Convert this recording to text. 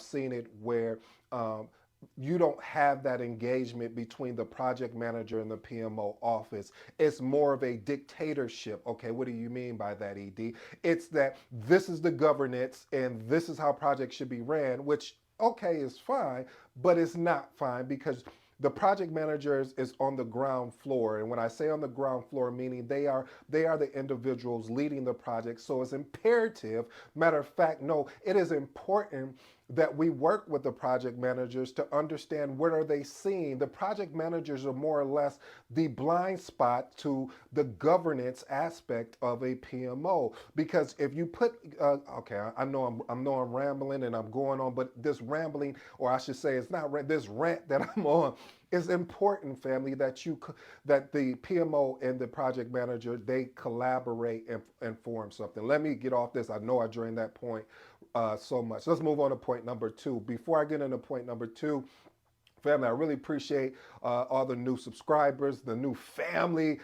seen it where you don't have that engagement between the project manager and the PMO office. It's more of a dictatorship. Okay, what do you mean by that, ED? It's that this is the governance and this is how projects should be ran, which, okay, is fine, but it's not fine because the project managers is on the ground floor, and when I say on the ground floor, meaning they are the individuals leading the project. So it's imperative, matter of fact, no, it is important that we work with the project managers to understand what are they seeing. The project managers are more or less the blind spot to the governance aspect of a PMO. Because if you put, okay, I know I'm rambling and I'm going on, but this rambling, or I should say, it's not this rant that I'm on, is important, family, that that the PMO and the project manager they collaborate and form something. Let me get off this. I know I drained that point so much. Let's move on to point number two. Before I get into point number two, family, I really appreciate all the new subscribers, the new family.